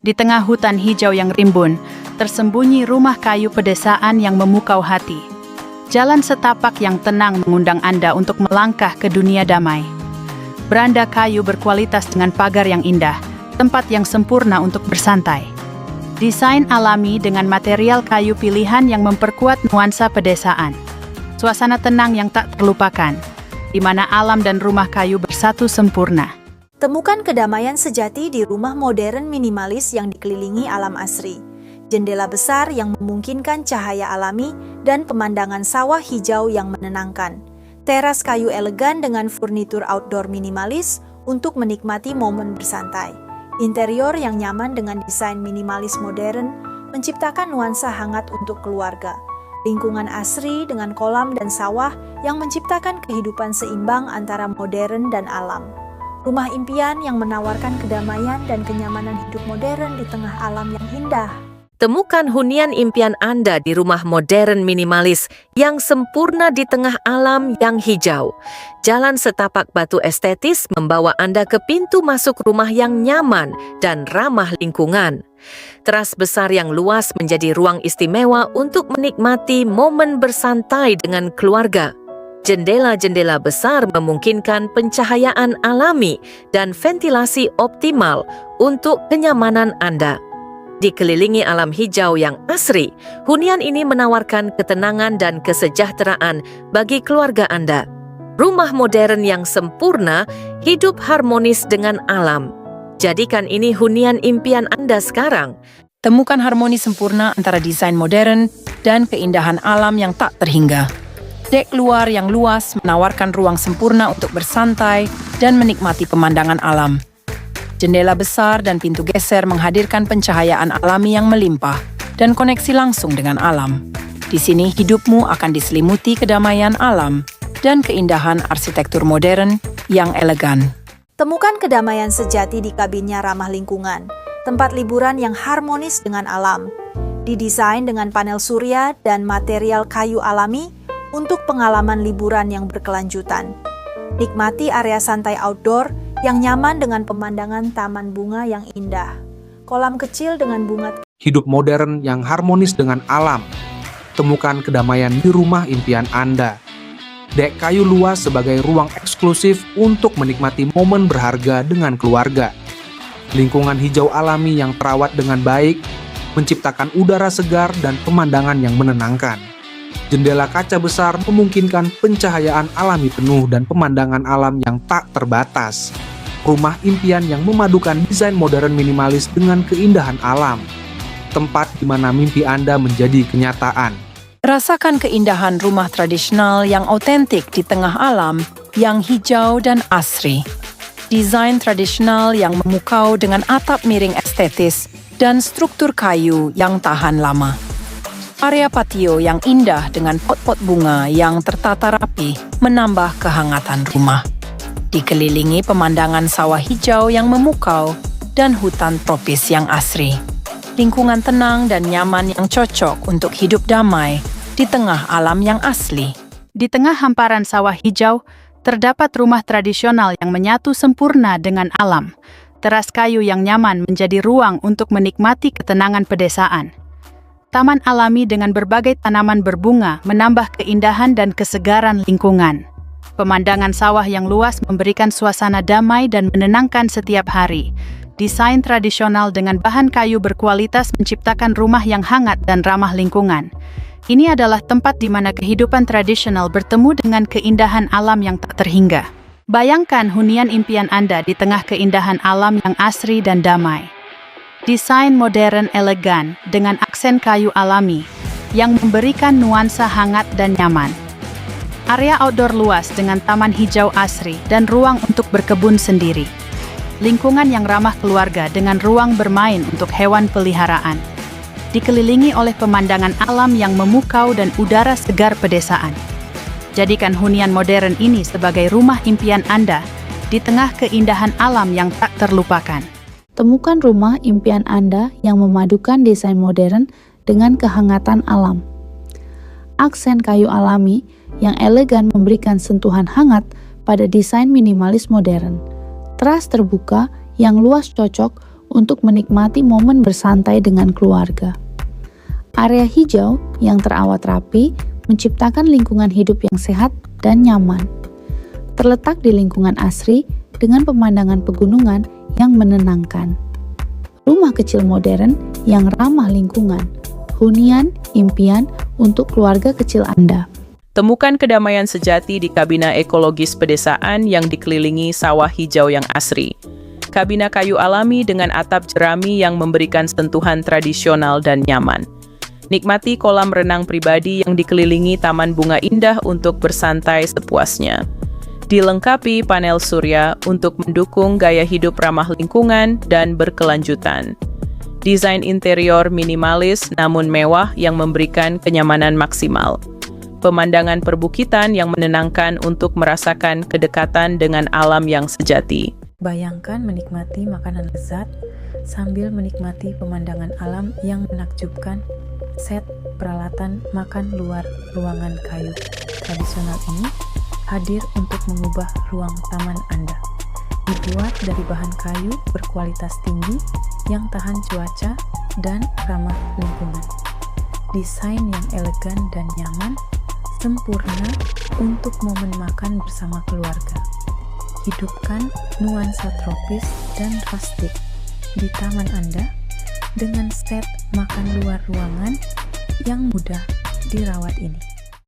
Di tengah hutan hijau yang rimbun, tersembunyi rumah kayu pedesaan yang memukau hati. Jalan setapak yang tenang mengundang Anda untuk melangkah ke dunia damai. Beranda kayu berkualitas dengan pagar yang indah, tempat yang sempurna untuk bersantai. Desain alami dengan material kayu pilihan yang memperkuat nuansa pedesaan. Suasana tenang yang tak terlupakan, di mana alam dan rumah kayu bersatu sempurna. Temukan kedamaian sejati di rumah modern minimalis yang dikelilingi alam asri. Jendela besar yang memungkinkan cahaya alami dan pemandangan sawah hijau yang menenangkan. Teras kayu elegan dengan furnitur outdoor minimalis untuk menikmati momen bersantai. Interior yang nyaman dengan desain minimalis modern menciptakan nuansa hangat untuk keluarga. Lingkungan asri dengan kolam dan sawah yang menciptakan kehidupan seimbang antara modern dan alam. Rumah impian yang menawarkan kedamaian dan kenyamanan hidup modern di tengah alam yang indah. Temukan hunian impian Anda di rumah modern minimalis yang sempurna di tengah alam yang hijau. Jalan setapak batu estetis membawa Anda ke pintu masuk rumah yang nyaman dan ramah lingkungan. Teras besar yang luas menjadi ruang istimewa untuk menikmati momen bersantai dengan keluarga. Jendela-jendela besar memungkinkan pencahayaan alami dan ventilasi optimal untuk kenyamanan Anda. Dikelilingi alam hijau yang asri, hunian ini menawarkan ketenangan dan kesejahteraan bagi keluarga Anda. Rumah modern yang sempurna, hidup harmonis dengan alam. Jadikan ini hunian impian Anda sekarang. Temukan harmoni sempurna antara desain modern dan keindahan alam yang tak terhingga. Dek luar yang luas menawarkan ruang sempurna untuk bersantai dan menikmati pemandangan alam. Jendela besar dan pintu geser menghadirkan pencahayaan alami yang melimpah dan koneksi langsung dengan alam. Di sini hidupmu akan diselimuti kedamaian alam dan keindahan arsitektur modern yang elegan. Temukan kedamaian sejati di kabinnya ramah lingkungan, tempat liburan yang harmonis dengan alam. Didesain dengan panel surya dan material kayu alami untuk pengalaman liburan yang berkelanjutan. Nikmati area santai outdoor yang nyaman dengan pemandangan taman bunga yang indah. Kolam kecil dengan bunga. Hidup modern yang harmonis dengan alam. Temukan kedamaian di rumah impian Anda. Dek kayu luas sebagai ruang eksklusif untuk menikmati momen berharga dengan keluarga. Lingkungan hijau alami yang terawat dengan baik, menciptakan udara segar dan pemandangan yang menenangkan. Jendela kaca besar memungkinkan pencahayaan alami penuh dan pemandangan alam yang tak terbatas. Rumah impian yang memadukan desain modern minimalis dengan keindahan alam. Tempat di mana mimpi Anda menjadi kenyataan. Rasakan keindahan rumah tradisional yang otentik di tengah alam yang hijau dan asri. Desain tradisional yang memukau dengan atap miring estetis dan struktur kayu yang tahan lama. Area patio yang indah dengan pot-pot bunga yang tertata rapi menambah kehangatan rumah. Dikelilingi pemandangan sawah hijau yang memukau dan hutan tropis yang asri. Lingkungan tenang dan nyaman yang cocok untuk hidup damai di tengah alam yang asli. Di tengah hamparan sawah hijau, terdapat rumah tradisional yang menyatu sempurna dengan alam. Teras kayu yang nyaman menjadi ruang untuk menikmati ketenangan pedesaan. Taman alami dengan berbagai tanaman berbunga menambah keindahan dan kesegaran lingkungan. Pemandangan sawah yang luas memberikan suasana damai dan menenangkan setiap hari. Desain tradisional dengan bahan kayu berkualitas menciptakan rumah yang hangat dan ramah lingkungan. Ini adalah tempat di mana kehidupan tradisional bertemu dengan keindahan alam yang tak terhingga. Bayangkan hunian impian Anda di tengah keindahan alam yang asri dan damai. Desain modern elegan dengan aksen kayu alami yang memberikan nuansa hangat dan nyaman. Area outdoor luas dengan taman hijau asri dan ruang untuk berkebun sendiri. Lingkungan yang ramah keluarga dengan ruang bermain untuk hewan peliharaan. Dikelilingi oleh pemandangan alam yang memukau dan udara segar pedesaan. Jadikan hunian modern ini sebagai rumah impian Anda di tengah keindahan alam yang tak terlupakan. Temukan rumah impian Anda yang memadukan desain modern dengan kehangatan alam. Aksen kayu alami yang elegan memberikan sentuhan hangat pada desain minimalis modern. Teras terbuka yang luas cocok untuk menikmati momen bersantai dengan keluarga. Area hijau yang terawat rapi menciptakan lingkungan hidup yang sehat dan nyaman. Terletak di lingkungan asri dengan pemandangan pegunungan yang menenangkan. Rumah kecil modern yang ramah lingkungan. Hunian impian untuk keluarga kecil Anda. Temukan kedamaian sejati di Kabina Ekologis Pedesaan yang dikelilingi sawah hijau yang asri. Kabina kayu alami dengan atap jerami yang memberikan sentuhan tradisional dan nyaman. Nikmati kolam renang pribadi yang dikelilingi taman bunga indah untuk bersantai sepuasnya. Dilengkapi panel surya untuk mendukung gaya hidup ramah lingkungan dan berkelanjutan. Desain interior minimalis namun mewah yang memberikan kenyamanan maksimal. Pemandangan perbukitan yang menenangkan untuk merasakan kedekatan dengan alam yang sejati. Bayangkan menikmati makanan lezat sambil menikmati pemandangan alam yang menakjubkan. Set peralatan makan luar ruangan kayu tradisional ini hadir untuk mengubah ruang taman Anda. Dibuat dari bahan kayu berkualitas tinggi yang tahan cuaca dan ramah lingkungan. Desain yang elegan dan nyaman, sempurna untuk momen makan bersama keluarga. Hidupkan nuansa tropis dan rustik di taman Anda dengan set makan luar ruangan yang mudah dirawat ini.